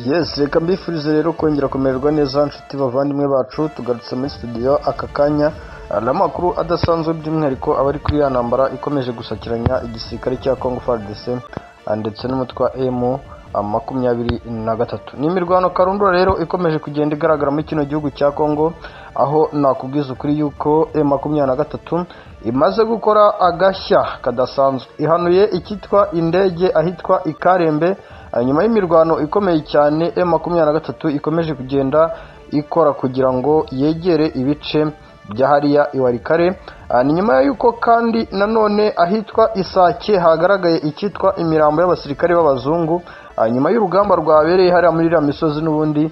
Yes, reka mbifurize rero kongera kumererwa neza nshuti bavandimwe bacu, tugarutse muri studio aka kanya n'amakuru adasanzwe by'umwihariko abari kuri ya ntambara ikomeje gusakiranya igisirikare cya Congo FARDC ndetse n'umutwe wa M23. Ni imirwano karundura rero ikomeje kugenda igaragara muri kino gihugu cya Congo, aho nakubwiza ukuri yuko M23 imaze gukora agashya kadasanzwe, ihanuye ikitwa indege ahitwa Ikarembe. Nyuma y'imirwano ikomeye cyane M23 ikomeje kugenda ikora kugira ngo yegere ibice bya hariya Iwarikare. Ni nyuma yuko kandi nanone ahitwa Isake hagaragaye ikitwa imirambo y'abasirikare b'abazungu, nyuma y'urugamba rwabereye hariya muri iriya misozi n'ubundi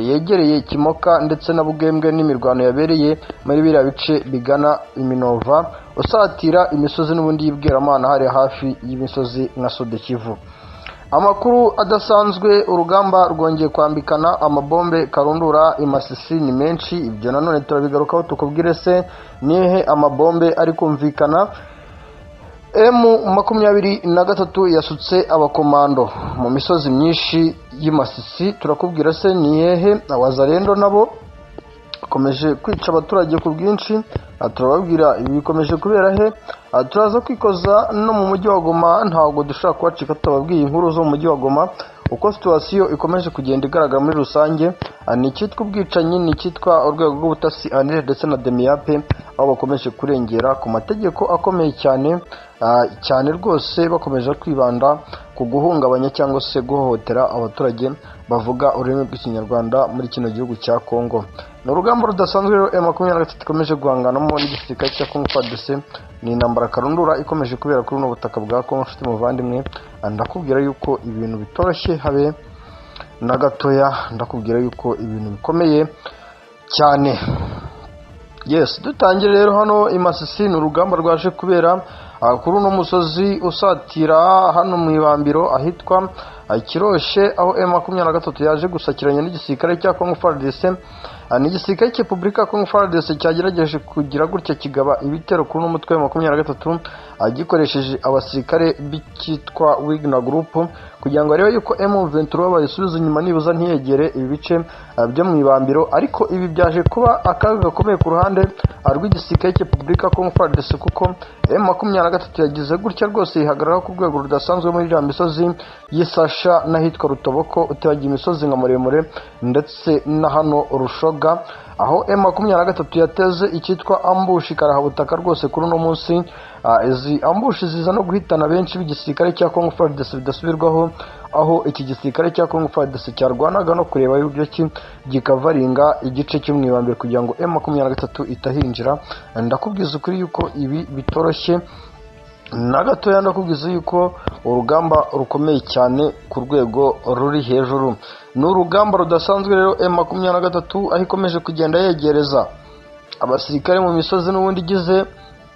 yegereye Kimoka ndetse na Bugembwe, n'imirwano yabereye muri biriya bice bigana Iminova usatira imisozi n'ubundi y'Ibweramana hariya hafi y'imisozi nka Sud Kivu. Amakuru adasanzwe, urugamba rwongeye kwambikana amabombe karundura imasisi ni menshi. Ibyo nanone turabigarukaho tukubwire se nihe amabombe ari kumvikana. M23 yasutse abakomando mu misozi myinshi y'imasisi, turakubwira se nihehe. Abazarendo nabo komeje kwica abaturage ku bwinshi, turababwira ibi bikomeje kubera he. Turaza kwikoza no mu mujyi wa Goma, ntabwo dushaka kubacika tutababwiye inkuru zo mu mujyi wa Goma uko situation ikomeje kugenda igaragara muri rusange. Ni cyitwa ubwicanyi, ni cyitwa urwego rw'ubutasi ANR ndetse na DEMIAP, aho bakomeje kurengera ku mategeko akomeye cyane cyane rwose, bakomeje kwibanda ku guhungabanya cyangwa se guhohotera abaturage bavuga ururimi rw'ikinyarwanda muri kino gihugu cya Congo. Ni urugamba rudasanzwe rero M23 ikomeje guhanganamo n'igisirikare cya Congo FARDC. Ni intambara karundura ikomeje kubera kuri uno butaka bwa Congo. Nshuti muvandimwe, ndakubwira yuko ibintu bitoroshye habe na gatoya, ndakubwira yuko ibintu bikomeye cyane. Yes, dutangire rero hano imasisi. Ni urugamba rwaje kubera kuri uno musozi usatira hano mu ibambiro ahitwa Kiroshe, aho M23 yaje gusakiranya n'igisirikare cya Congo FARDC. Ni igisirikare cya Repubulika ya Congo FARDC cyagerageje kugira gutya kigaba ibitero kuri uno mutwe wa M23 gikoresheje abasirikare b'ikitwa Wagner Group, kugira ngo arebe yuko M23 bayisubiza inyuma nibuza ntiyegere ibi bice byo mu ibambiro. Ariko ibi byaje kuba akaga gakomeye ku ruhande rw'igisirikare cya Repubulika ya Congo FARDC, kuko M23 yagize gutya rwose yihagarara ku rwego rudasanzwe muri iriya misozi y'Isasha n'ahitwa Rutoboko, utibagiye imisozi nka Muremure ndetse na hano Rushoga, aho M23 yateze icyitwa ambushi karahabutaka rwose kuri uno munsi. Izi ambushi ziza no guhitana benshi b'igisirikare cya Congo FARDC bidasubirwaho, aho iki gisirikare cya Congo FARDC cyarwanaga no kureba y'uburyo ki gikavaringa igice cyo mu ibambiro kugira ngo M23 itahinjira. Ndakubwiza ukuri yuko ibi bitoroshye na gatoya, ndakubwiza yuko urugamba rukomeye cyane ku rwego ruri hejuru. Ni urugamba rudasanzwe rero M23 aho ikomeje kugenda yegereza abasirikare mu misozi n'ubundi igize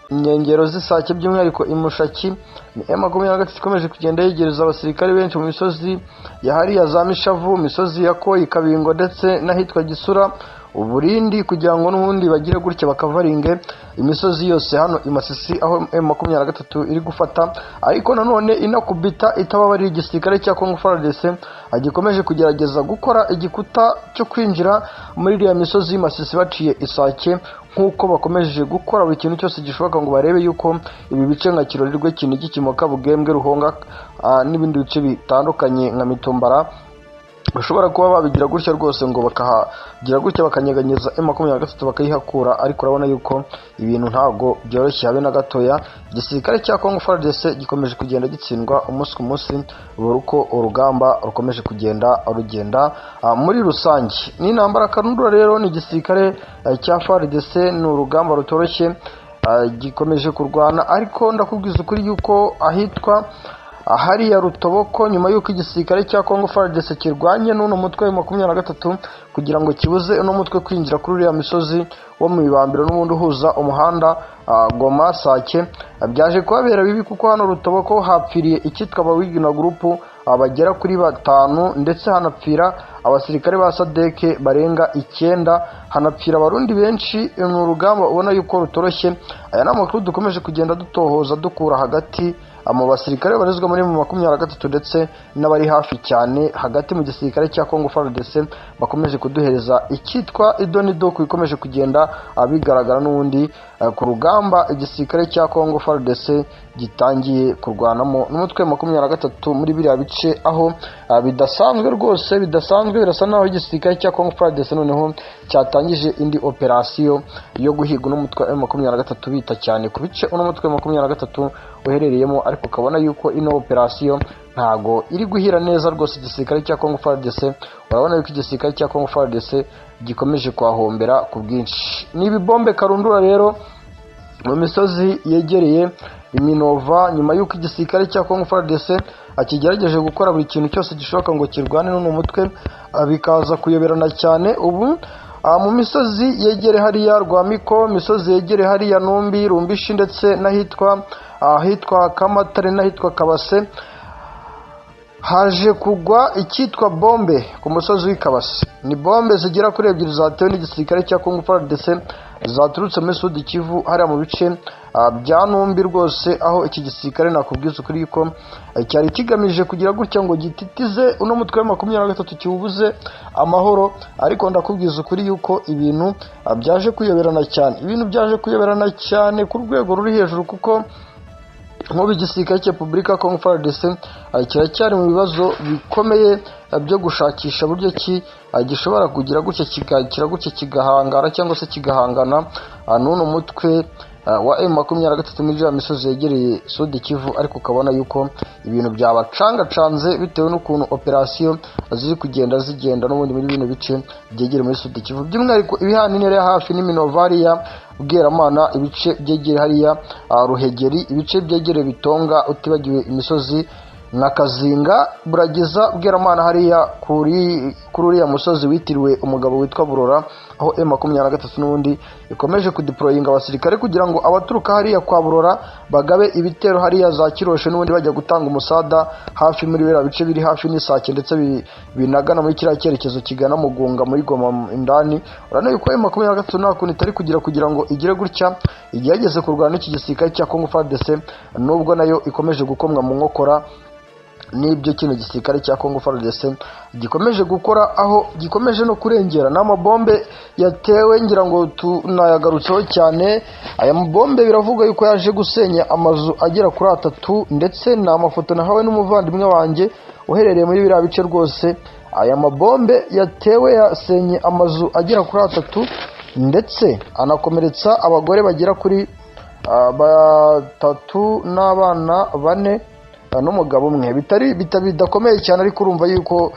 inkengero z'Isake, by'umwihariko imushaki. Ni M23 ikomeje kugenda yegereza abasirikare benshi mu misozi ya hariya za Mishavu, misozi ya Koyi, Kabingo ndetse n'ahitwa Gisura, Uburindi, kugira ngo n'ubundi bagire gutya bakavaringe imisozi yose hano imasisi, aho M23 iri gufata. Ariko nanone inakubita itababarira igisirikare cya Congo FARDC gikomeje kugerageza gukora igikuta cyo kwinjira muri iriya misozi y'imasisi baciye Isake, nk'uko bakomeje gukora buri kintu cyose gishoboka ngo barebe yuko ibi bice nka Kirorirwe, Kinigi, Kimoka, Bugembwe, Ruhonga n'ibindi bice bitandukanye nka Mitumbara bashobora kuba babigira gutya rwose ngo bakahagira gutya bakanyeganyeza M23 bakayihakura. Ariko urabona yuko ibintu ntago byoroshye habe na gatoya. Igisirikare cya Congo FARDC gikomeje kugenda gitsindwa umunsi ku munsi, buri uko urugamba rukomeje kugenda rugenda muri rusange. Ni intambara karundura rero, ni igisirikare cya FARDC, ni urugamba rutoroshye gikomeje kurwana. Ariko ndakubwiza ukuri yuko ahitwa hariya Rutoboko, nyuma y'uko igisirikare cya Congo FARDC kirwanye n'uno mutwe wa M23 kugira ngo kibuze uno mutwe kwinjira kuri uriya misozi wo mu ibambiro n'ubundi uhuza umuhanda Goma Sake, byaje kubabera bibi, kuko hano Rutoboko hapfiriye icyitwa Wagner Group bagera kuri 5 ndetse hanapfira abasirikare ba Sadeke barenga 9, hanapfira abarundi benshi mu rugamba ubona yuko rutoroshye. Aya ni amakuru dukomeje kugenda dutohoza dukura hagati mu basirikare barizwa muri 23 ndetse n'abari hafi cyane hagati mu gisirikare cya Congo FARDC bakomeje kuduhereza icyitwa idonido bikomeje kugenda bigaragara n'ubundi ku rugamba igisirikare cya Congo FARDC gitangiye kurwanamo n'umutwe 23 muri biriya bice, aho bidasanzwe rwose bidasanzwe. Birasa naho igisirikare cya Congo FARDC noneho cyatangije indi operasiyo yo guhiga n'umutwe 23 bita cyane ku bice n'umutwe 23 uherereyemo, ariko ukabona yuko ino operasiyo ntago iri guhira neza rwose igisirikare cya Congo FARDC. Urabona yuko igisirikare cya Congo FARDC gikomeje kwahombera ku bwinshi. Nibi bombe karundura rero mu misozi yegereye Iminova, nyuma yuko igisirikare cya Congo FARDC akigerageje gukora buri kintu cyose gishoboka ngo kirwane n'uno mutwe, bikaza kuyoberana cyane. Ubu mu misozi yegere hariya Rwamiko, misozi yegere hariya Numbi, Rumbishi ndetse n'ahitwa Kamatare n'ahitwa Kabase, haje kugwa icyitwa bombe ku musozi w'Ikabase. Ni bombe zigera kuri 2 zatewe n'igisirikare cya Congo FARDC zaturutse muri Sud Kivu hariya mu bice bya Numbi rwose, aho iki gisirikare nakubwiza ukuri yuko cyari kigamije kugira gutya ngo gititize uno mutwe wa 23 kiwubuze amahoro, ariko ndakubwiza ukuri yuko ibintu byaje kuyoberana cyane, ku rwego ruri hejuru, kuko nk'ubu igisirikare cya Repubulika ya Congo FARDC kiracyari mu bibazo bikomeye byo gushakisha buryo ki gishobora kugira gutya kigahangara cyangwa se kigahangana n'uno mutwe wa M23 muri ya misozi yegereye Sud Kivu, ariko ukabona yuko ibintu byabacangacanze bitewe n'ukuntu operasiyo ziri kugenda n'ubundi muri bino bice byegere muri Sud Kivu, by'umwihariko ibihaninere ya hafi n'Iminovariya Bweramana, ibice byegere hariya Ruhegeri, ibice byegere Bitonga, utibagiwe imisozi na Kazinga, Buragiza, Bweramana hariya kuri uriya musozi witiriwe umugabo witwa Burora, aho M23 n'ubundi ikomeje kudeployinga abasirikare kugira ngo abaturuka hariya kwa Burora bagabe ibitero hariya za Kiroshe n'ubundi bajya gutanga umusada hafi muri biriya bice biri hafi n'Isake ndetse binagana muri kiriya cyerekezo kigana Mugunga muri Goma indani. Urabona yuko M23 nta kuntu itari kugira ngo igire gutya igerageze kurwana n'iki gisirikare cya Congo FARDC, nubwo nayo ikomeje gukomwa mu nkokora n'ibyo kino gisirikare cya Congo FARDC gikomeje gukora, aho gikomeje no kurengera n'amabombe yatewe. Ngira ngo tunayagarutseho cyane, aya mabombe biravuga yuko yaje gusenya amazu agera kuri 3, ndetse n'amafoto nahawe n'umuvandimwe wanjye uherereye muri biriya bice rwose. Aya mabombe yatewe yasenye amazu agera kuri 3 ndetse anakomeretsa abagore bagera kuri 3 n'abana 4 n'umugabo umwe. bidakomeye cyane, ariko urumva yuko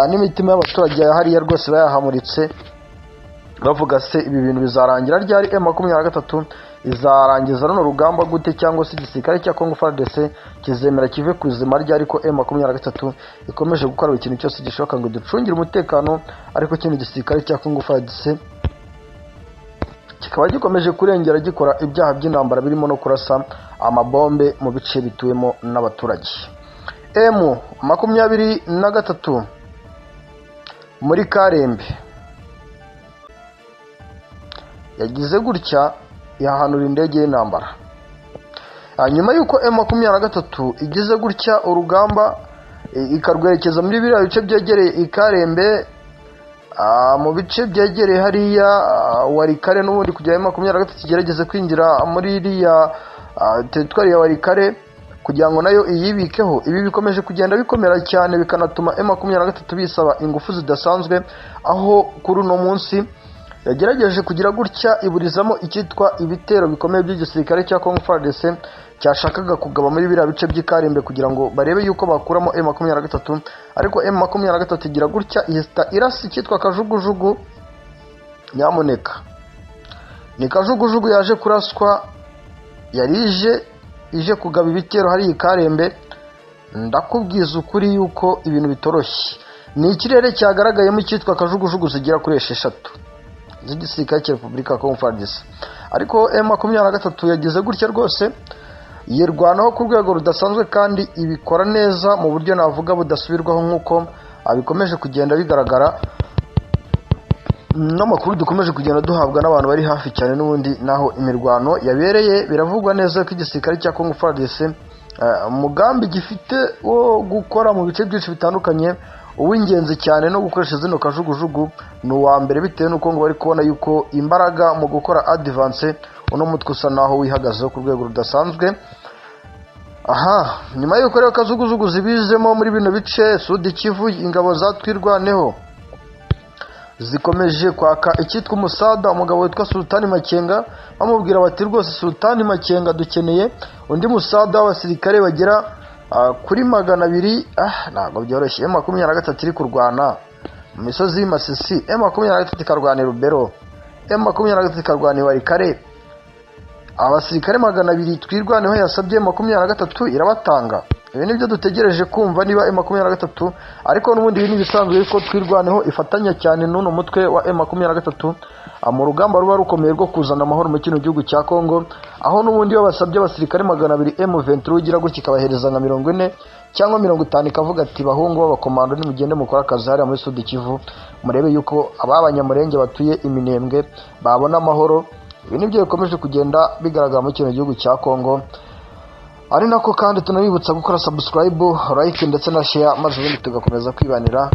n'imitima y'abaturage hariya rwose bayahamuritse bavuga se ibi bintu bizarangira ryari, M23 izarangiza runo rugamba gute, cyangwa se igisirikare cya Congo FARDC kizemera kive ku izima rya, ariko M23 ikomeje gukora ikintu cyose gishoboka ngo ducungire umutekano, ariko kino gisirikare cya Congo FARDC kikaba gikomeje kurengera gikora ibyaha by'intambara birimo no kurasa amabombe mu bice bituwemo n'abaturage. M23 muri Karembe yagize gutya yahanura indege y'intambara. Nyuma yuko M23 igize gutya urugamba ikarwerekeza muri biriya bice byegereye Ikarembe, mu bice byegereye hariya Warikare n'ubundi kugira M23 kigerageze kwinjira muri iriya teritwari ya Warikare kugira ngo nayo iyibikeho. Ibi bikomeje kugenda bikomera cyane, bikanatuma M23 bisaba ingufu zidasanzwe, aho kuri uno munsi yagerageje kugira gutya iburizamo icyitwa ibitero bikomeye by'igisirikare cya Congo FARDC cyashakaga kugaba muri biriya bice by'Ikarembe kugira ngo barebe yuko bakuramo M23, ariko M23 igira gutya ihita irasi icyitwa kajugujugu. Nyamuneka ni kajugujugu yaje kuraswa, yarije kugaba ibitero hari Ikarembe. Ndakubwiza ukuri yuko ibintu bitoroshye. Ni ikirere cyagaragayemo icyitwa kajugujugu zigira kuri 6 z'igisirikare cya Repubulika ya Congo FARDC, ariko M23 yagize gutya rwose yirwanaho ku rwego rudasanzwe kandi ibikora neza mu buryo navuga budasubirwaho nk'uko bikomeje kugenda bigaragara n'amakuru dukomeje kugenda duhabwa n'abantu bari hafi cyane n'ubundi naho imirwano yabereye. Biravugwa neza ko igisirikare cya Congo FARDC umugambi gifite wo gukora mu bice byinshi bitandukanye, uw'ingenzi cyane no gukoresha zino kajugujugu ni uwa mbere, bitewe n'uko ngo bari kubona yuko imbaraga mu gukora advance uno mutwe usa naho wihagazeho ku rwego rudasanzwe. Nyuma y'uko rero kajugujugu zibizemo muri bino bice Sud Kivu, ingabo za Twirwaneho zikomeje kwaka icyitwa umusada umugabo witwa Sultani Makenga, bamubwira bati rwose Sultani Makenga dukeneye undi musada w'abasirikare bagera kuri 200. Ntabwo byoroshye. M23 iri kurwana mu misozi y'Imasisi, M23 ikarwana Rubero, M23 ikarwana Warikare, abasirikare 200 Twirwaneho yasabye M23 irabatanga. Ibi nibyo dutegereje kumva niba M23, ariko n'ubundi ibi nibisanzwe yuko Twirwaneho ifatanya cyane n'uno mutwe wa M23 mu rugamba ruba rukomeye rwo kuzana amahoro mu kino gihugu cya Congo, aho n'ubundi basabye abasirikare 200 M23 ugira gutya ikabahereza nka 40 cyangwa 50, ikavuga ati bahungu b'abakomando nimugende mukora akazi hariya muri Sud Kivu, murebe yuko abanyamurenge batuye Iminembwe babona amahoro. Ibi nibyo bikomeje kugenda bigaragara mu kino gihugu cya Congo, ari nako kandi tunabibutsa gukora subscribe, like ndetse na share, maze ubundi tugakomeza kwibanira